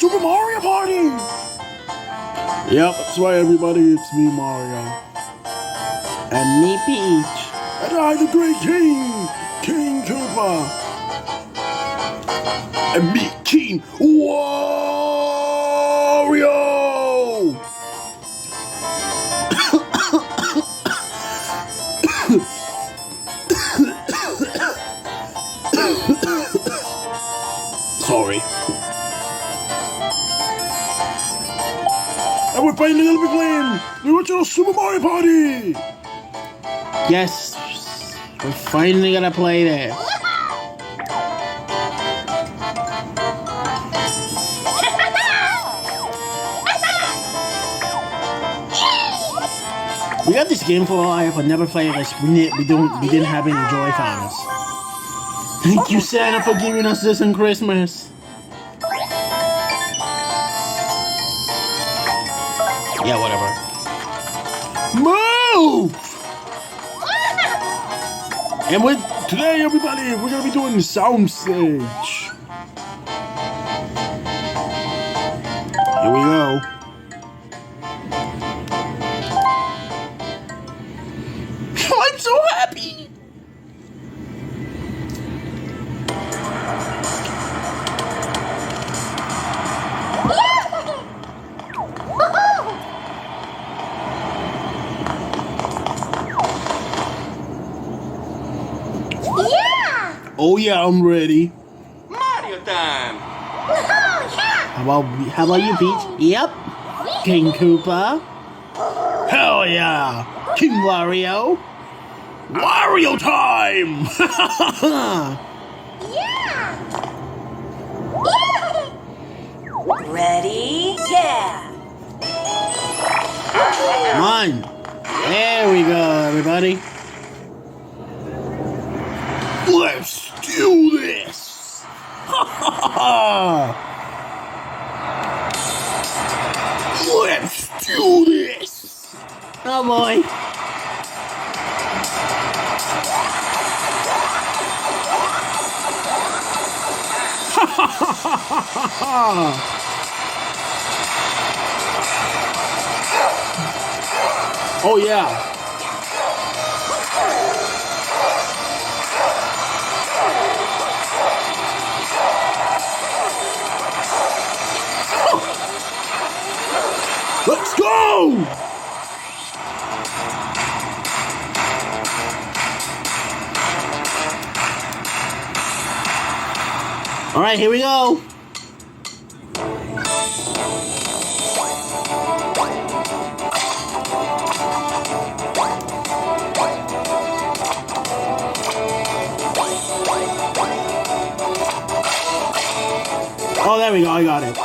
Super Mario Party! Yep, that's right, everybody. It's me, Mario. And me, Peach. And I, the Great King, King Koopa. And me, King Wario! Sorry. And we're finally gonna be playing the original Super Mario Party! Yes, we're finally gonna play this. We got this game for a while, but never played this. We didn't have any Joy-Cons. Thank you, Santa, for giving us this on Christmas. Yeah, whatever. Move! And today, everybody, we're gonna be doing the sound stage. Here we go. I'm so happy! Oh yeah, I'm ready. Mario time! How about you, Peach? Yep. King Koopa. Hell yeah! King Wario. Wario time! Ready? Yeah! Come on. There we go, everybody. Let's do this! Let's do this! Oh boy. Oh yeah. Let's go! All right, here we go. Oh, there we go. I got it.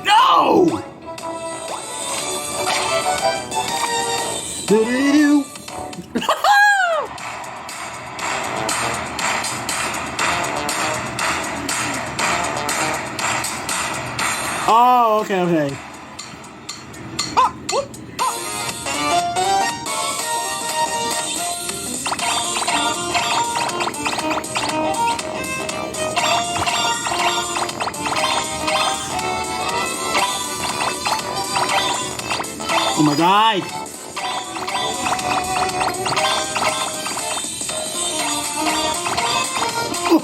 No! Do-do-do-do. Oh, okay. Oh my god.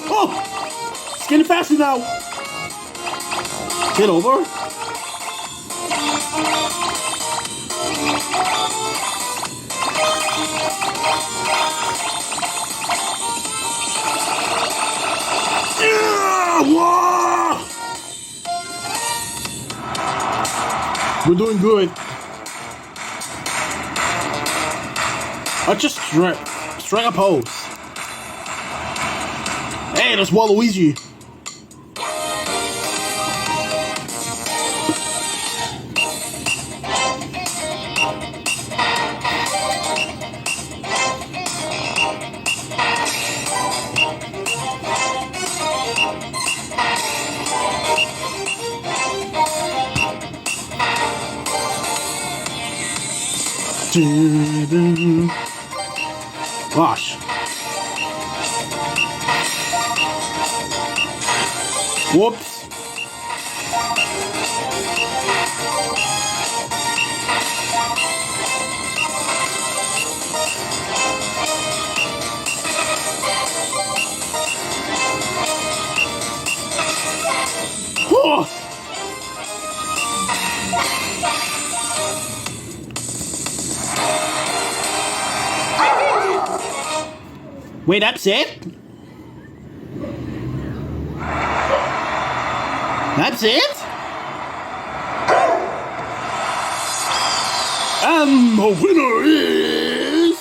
Oh! It's getting faster now! Get over. Whoa! We're doing good. I just strike a pose. Hey, that's Waluigi. Gosh. Whoops. Oh. Wait, that's it? That's it? And the winner is...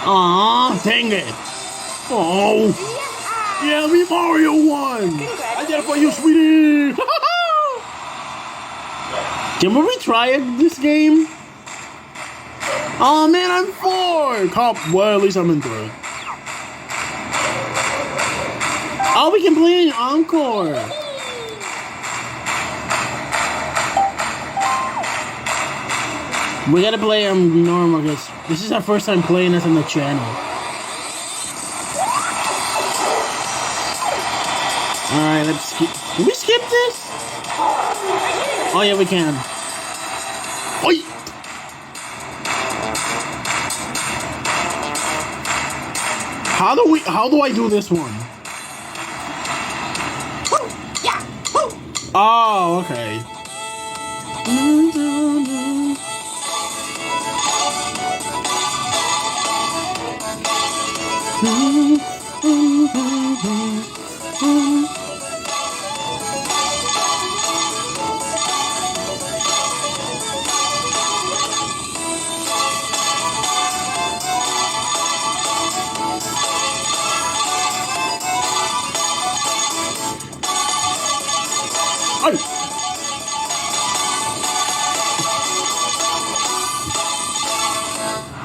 Aw, dang it. Oh. Yeah, me Mario won. I did it for you, sweetie. Can we retry this game? Oh man, I'm 4! Well, at least I'm in 3. Oh, we can play an encore! We gotta play normal, because this is our first time playing this on the channel. Alright, let's skip. Can we skip this? Oh yeah, we can. Oi! How do I do this one? Oh, okay.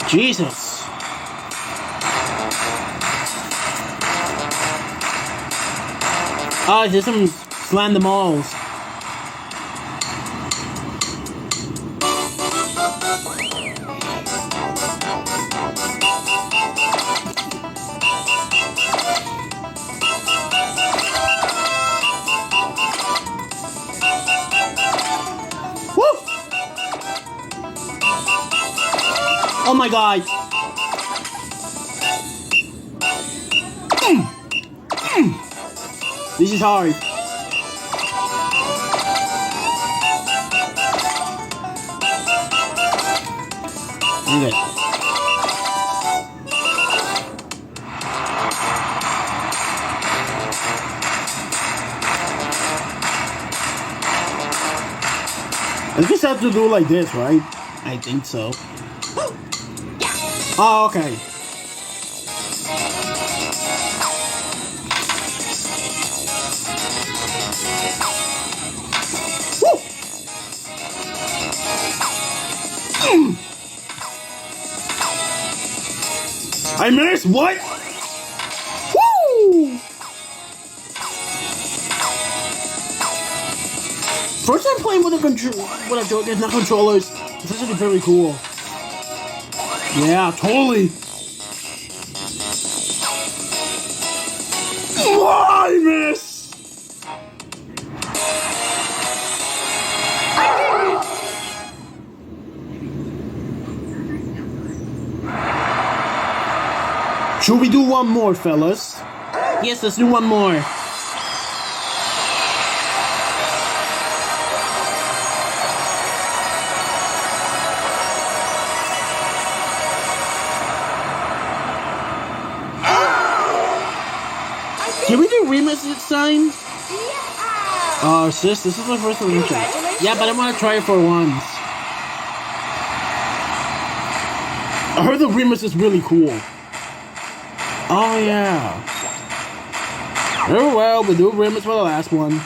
Jesus. Oh, there's some slam the malls. Oh my god. This is hard. Okay. I just have to do like this, right? I think so. Oh, okay. Woo! I missed what? Woo! First time playing with a there's not controllers. It's actually very cool. Yeah, totally. I miss. Should we do one more, fellas? Yes, let's do one more. Can we do remix this time? Oh, sis, this is my first one. Yeah, but I want to try it for once. I heard the remix is really cool. Oh, yeah. Oh, well, we'll do remix for the last one.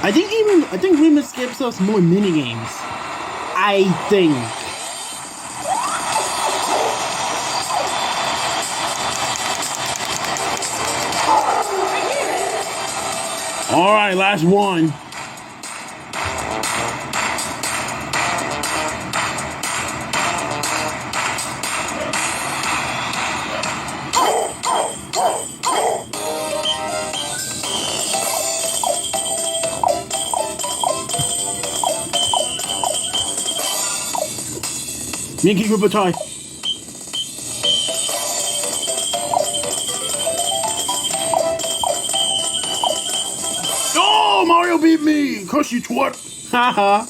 I think remix gives us more mini games. I think. Alright, last one. Me and Koopa tie. Oh, Mario beat me! Crush you twat! Haha.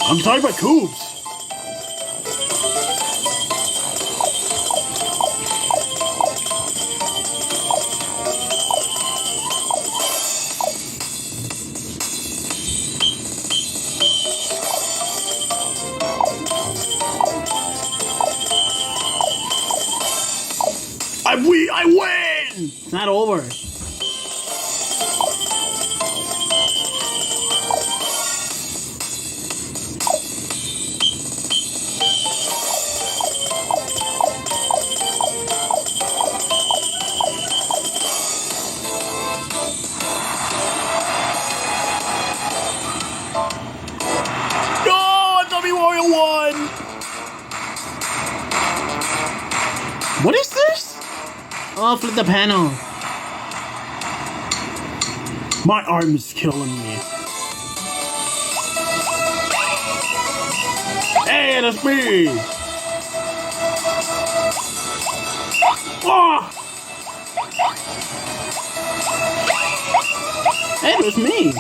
I'm tied by Koops. I win! It's not over. No! I thought Wario won! What is this? Oh, flip the panel. My arm is killing me. Hey, that's me! Oh! Hey, it was me.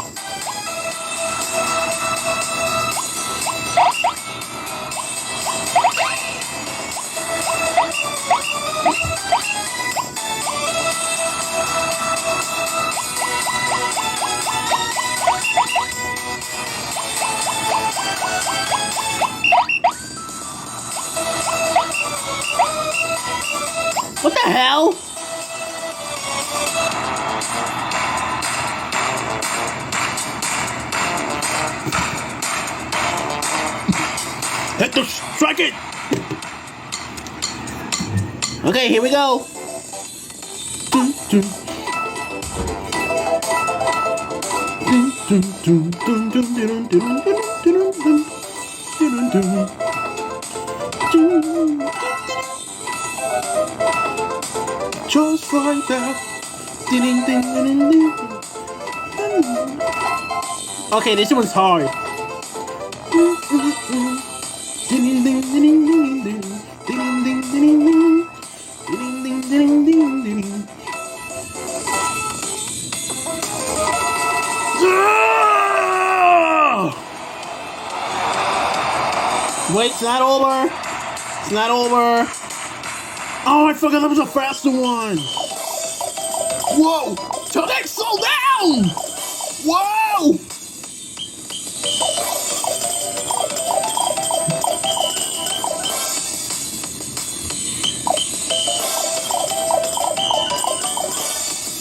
What the hell? Hit the strike it! Okay, here we go. Just like that. Okay, this one's hard. Wait, it's not over. It's not over. Oh, I forgot there was a faster one. Whoa! Toadette, slow down! Whoa!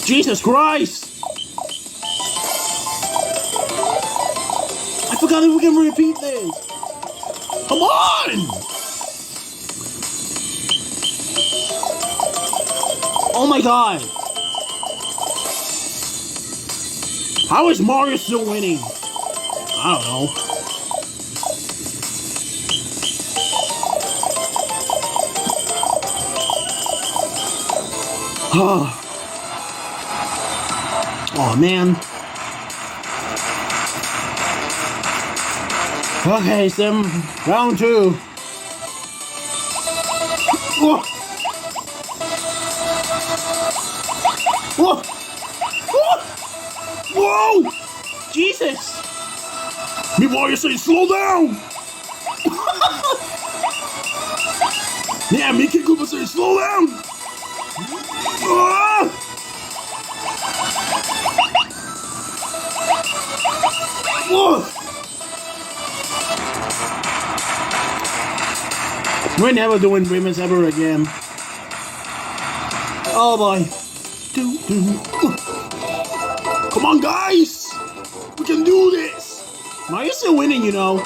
Jesus Christ! I forgot that we can repeat this. Come on! Oh my god! How is Mario still winning? I don't know. Oh man. Okay, Sim. Round 2. Whoa! Whoa! Whoa! Whoa! Jesus! Me Mario saying slow down! Yeah, me King Koopa saying slow down! Ah! Whoa! We're never doing women's ever again. Oh boy. Come on, guys! We can do this! Mario's still winning, you know.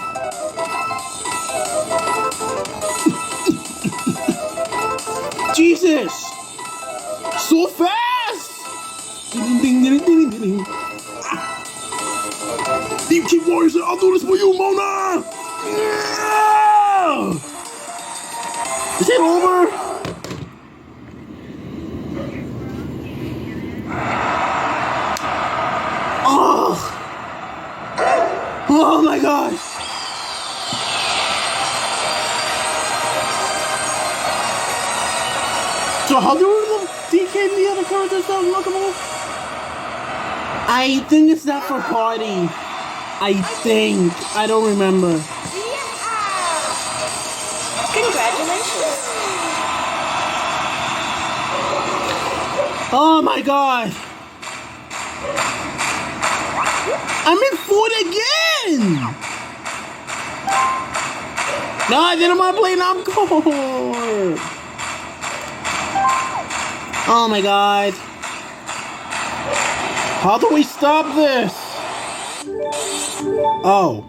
Jesus! So fast! Ding, ding, ding, ding, ding, ding. Deep Kick Warriors, I'll do this for you, Mona! Yeah! Is it over? Oh! Oh my God! So how do we DK the other characters unlockable? I think it's not for party. I think. I don't remember. Congratulations. Oh my God! I'm in fourth again! No, I didn't want to play Namco! Oh my God. How do we stop this? Oh.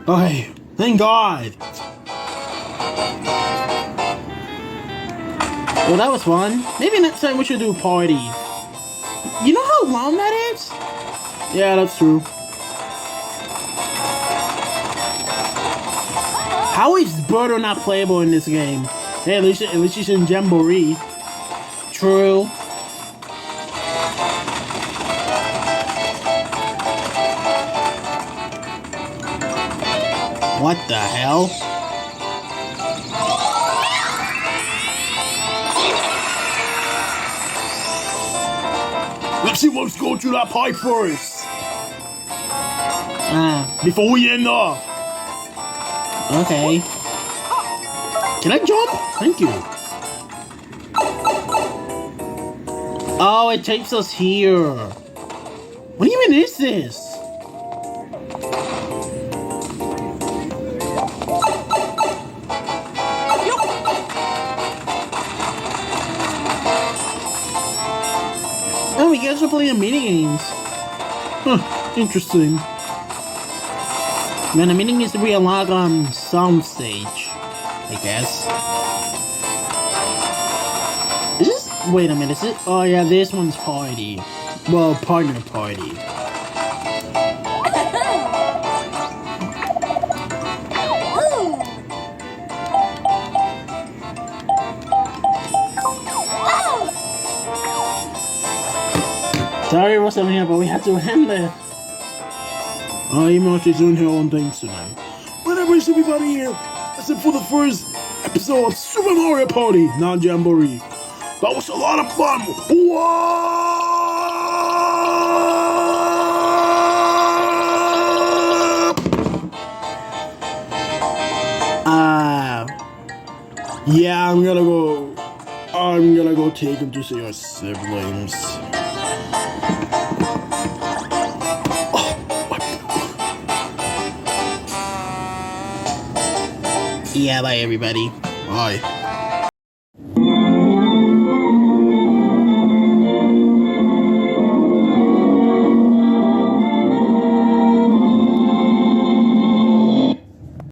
Okay, thank God. Well, that was fun. Maybe next time we should do a party. You know how long that is? Yeah, that's true. How is Birdo not playable in this game? Hey, at least she's in Jamboree. True. What the hell? Let's see what's going through that pipe first. Before we end off. Okay. Can I jump? Thank you. Oh, it takes us here. What even is this? Oh, we guys are playing mini games. Huh, interesting. Man, the meaning is to be a log on some stage, I guess. Is this? Wait a minute, is it? Oh yeah, this one's party. Well, partner party. Sorry, what's up here, but we have to end it. I'm actually doing her own things tonight. But anyways, everybody here, that's it for the first episode of Super Mario Party, non-Jamboree. That was a lot of fun. Yeah, I'm gonna go take him to see our siblings. Yeah, bye everybody. Bye.